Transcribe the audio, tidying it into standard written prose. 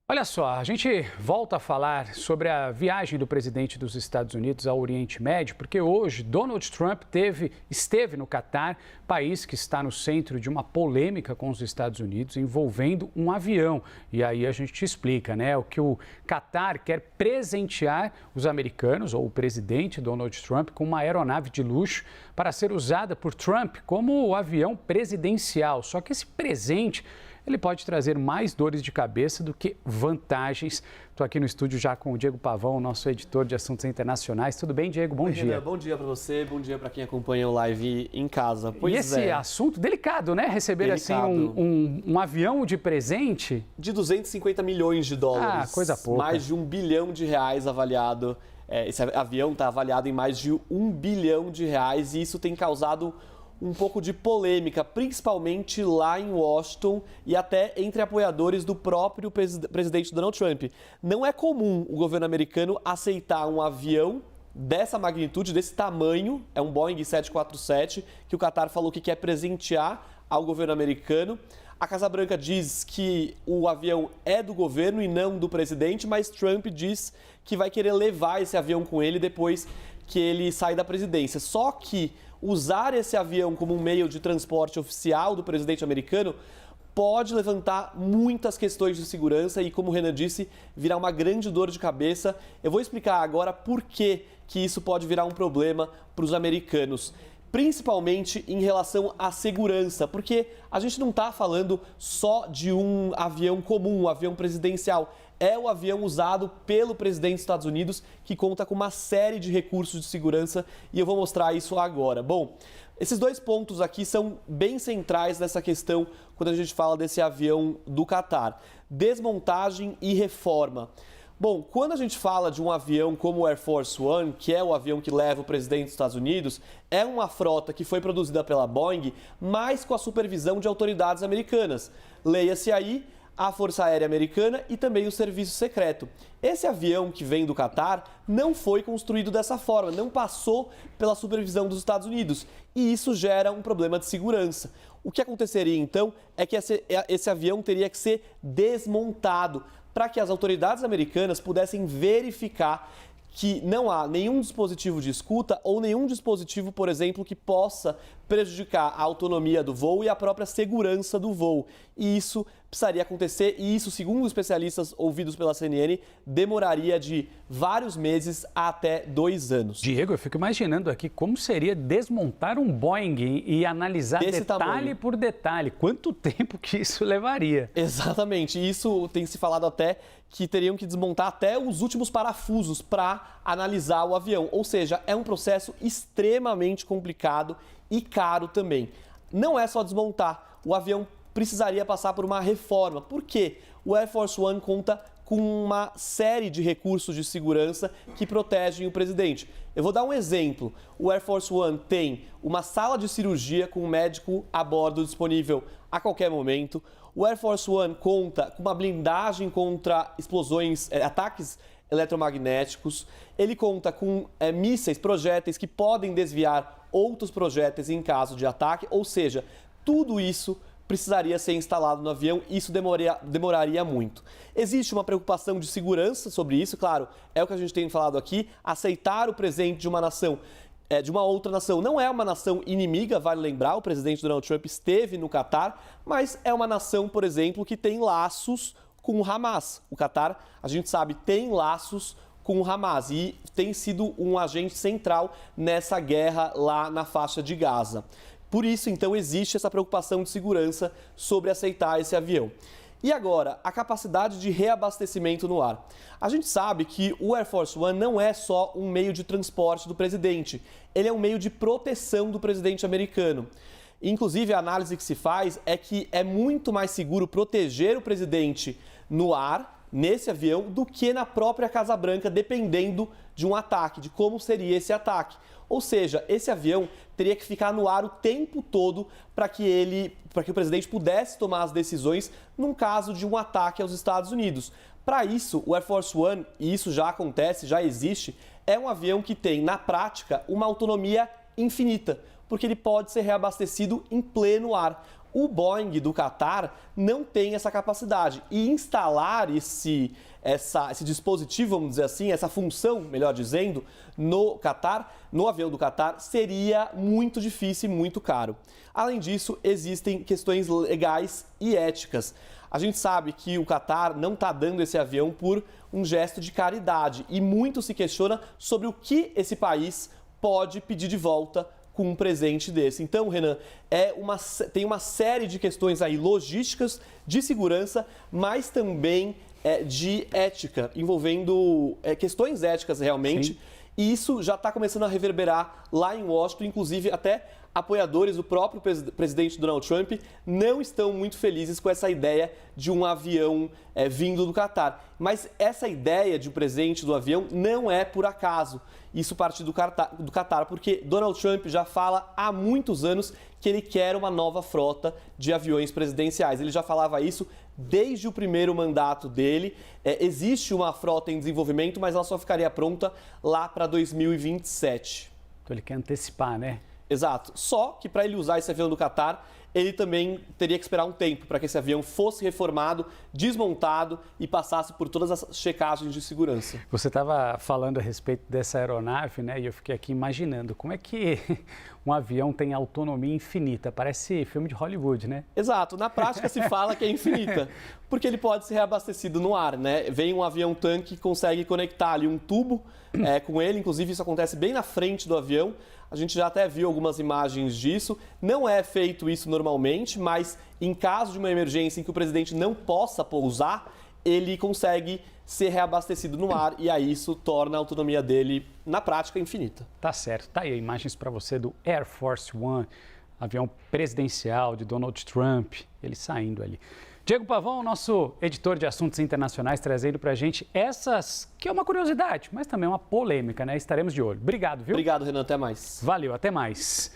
Olha só, a gente volta a falar sobre a viagem do presidente dos Estados Unidos ao Oriente Médio, porque hoje Donald Trump esteve no Catar, país que está no centro de uma polêmica com os Estados Unidos envolvendo um avião. E aí a gente te explica, né? O que o Catar quer presentear os americanos, ou o presidente Donald Trump, com uma aeronave de luxo para ser usada por Trump como o avião presidencial. Só que esse presente ele pode trazer mais dores de cabeça do que vantagens. Estou aqui no estúdio já com o Diego Pavão, nosso editor de assuntos internacionais. Tudo bem, Diego? Bom dia. Renan, bom dia para você, bom dia para quem acompanha o live em casa. Pois e esse assunto delicado, né? Receber delicado. assim um avião de presente. De 250 milhões de dólares. Ah, coisa pouca. Mais de R$1 bilhão avaliado. Esse avião está avaliado em mais de R$1 bilhão e isso tem causado um pouco de polêmica, principalmente lá em Washington e até entre apoiadores do próprio presidente Donald Trump. Não é comum o governo americano aceitar um avião dessa magnitude, desse tamanho, é um Boeing 747, que o Qatar falou que quer presentear ao governo americano. A Casa Branca diz que o avião é do governo e não do presidente, mas Trump diz que vai querer levar esse avião com ele depois que ele sai da presidência. Só que usar esse avião como um meio de transporte oficial do presidente americano pode levantar muitas questões de segurança e, como o Renan disse, virar uma grande dor de cabeça. Eu vou explicar agora por que isso pode virar um problema para os americanos, principalmente em relação à segurança, porque a gente não está falando só de um avião comum, um avião presidencial. É o avião usado pelo presidente dos Estados Unidos, que conta com uma série de recursos de segurança, e eu vou mostrar isso agora. Bom, esses dois pontos aqui são bem centrais nessa questão quando a gente fala desse avião do Qatar: desmontagem e reforma. Bom, quando a gente fala de um avião como o Air Force One, que é o avião que leva o presidente dos Estados Unidos, é uma frota que foi produzida pela Boeing, mas com a supervisão de autoridades americanas. Leia-se aí a Força Aérea Americana e também o Serviço Secreto. Esse avião que vem do Qatar não foi construído dessa forma, não passou pela supervisão dos Estados Unidos, e isso gera um problema de segurança. O que aconteceria então é que esse avião teria que ser desmontado para que as autoridades americanas pudessem verificar que não há nenhum dispositivo de escuta ou nenhum dispositivo, por exemplo, que possa prejudicar a autonomia do voo e a própria segurança do voo. E isso precisaria acontecer, e isso, segundo especialistas ouvidos pela CNN, demoraria de vários meses a até 2 anos. Diego, eu fico imaginando aqui como seria desmontar um Boeing e analisar detalhe por detalhe. Quanto tempo que isso levaria? Exatamente. Isso tem se falado até que teriam que desmontar até os últimos parafusos para analisar o avião. Ou seja, é um processo extremamente complicado e caro também. Não é só desmontar, o avião precisaria passar por uma reforma. Por quê? O Air Force One conta com uma série de recursos de segurança que protegem o presidente. Eu vou dar um exemplo. O Air Force One tem uma sala de cirurgia com um médico a bordo disponível a qualquer momento. O Air Force One conta com uma blindagem contra explosões, ataques eletromagnéticos. Ele conta com mísseis, projéteis que podem desviar outros projéteis em caso de ataque. Ou seja, tudo isso precisaria ser instalado no avião e isso demoraria muito. Existe uma preocupação de segurança sobre isso, claro, é o que a gente tem falado aqui. Aceitar o presente de uma nação, de uma outra nação, não é uma nação inimiga, vale lembrar, o presidente Donald Trump esteve no Catar, mas é uma nação, por exemplo, que tem laços com o Hamas. O Catar, a gente sabe, tem laços com o Hamas e tem sido um agente central nessa guerra lá na faixa de Gaza. Por isso, então, existe essa preocupação de segurança sobre aceitar esse avião. E agora, a capacidade de reabastecimento no ar. A gente sabe que o Air Force One não é só um meio de transporte do presidente, ele é um meio de proteção do presidente americano. Inclusive, a análise que se faz é que é muito mais seguro proteger o presidente no ar, nesse avião, do que na própria Casa Branca, dependendo de um ataque, de como seria esse ataque. Ou seja, esse avião teria que ficar no ar o tempo todo para que o presidente pudesse tomar as decisões num caso de um ataque aos Estados Unidos. Para isso, o Air Force One, e isso já acontece, já existe, é um avião que tem, na prática, uma autonomia infinita, porque ele pode ser reabastecido em pleno ar. o Boeing do Qatar não tem essa capacidade. E instalar esse dispositivo, vamos dizer assim, essa função, melhor dizendo, no avião do Qatar, seria muito difícil e muito caro. Além disso, existem questões legais e éticas. A gente sabe que o Qatar não está dando esse avião por um gesto de caridade e muito se questiona sobre o que esse país pode pedir de volta com um presente desse. Então, Renan, tem uma série de questões aí logísticas, de segurança, mas também de ética, envolvendo questões éticas realmente. Sim. E isso já está começando a reverberar lá em Washington, inclusive até apoiadores do próprio presidente Donald Trump não estão muito felizes com essa ideia de um avião vindo do Qatar. Mas essa ideia de um presente do avião não é por acaso. Isso parte do Qatar, porque Donald Trump já fala há muitos anos que ele quer uma nova frota de aviões presidenciais. Ele já falava isso desde o primeiro mandato dele. Existe uma frota em desenvolvimento, mas ela só ficaria pronta lá para 2027. Então ele quer antecipar, né? Exato. Só que para ele usar esse avião do Qatar, ele também teria que esperar um tempo para que esse avião fosse reformado, desmontado e passasse por todas as checagens de segurança. Você estava falando a respeito dessa aeronave, né? E eu fiquei aqui imaginando como é que um avião tem autonomia infinita. Parece filme de Hollywood, né? Exato. Na prática se fala que é infinita, porque ele pode ser reabastecido no ar, né? Vem um avião-tanque que consegue conectar ali um tubo com ele. Inclusive, isso acontece bem na frente do avião. A gente já até viu algumas imagens disso. Não é feito isso normalmente, mas em caso de uma emergência em que o presidente não possa pousar, ele consegue ser reabastecido no ar e aí isso torna a autonomia dele, na prática, infinita. Tá certo. Tá aí imagens para você do Air Force One, avião presidencial de Donald Trump, ele saindo ali. Diego Pavão, nosso editor de assuntos internacionais, trazendo para a gente essas, que é uma curiosidade, mas também uma polêmica, né? Estaremos de olho. Obrigado, viu? Obrigado, Renan. Até mais. Valeu, até mais.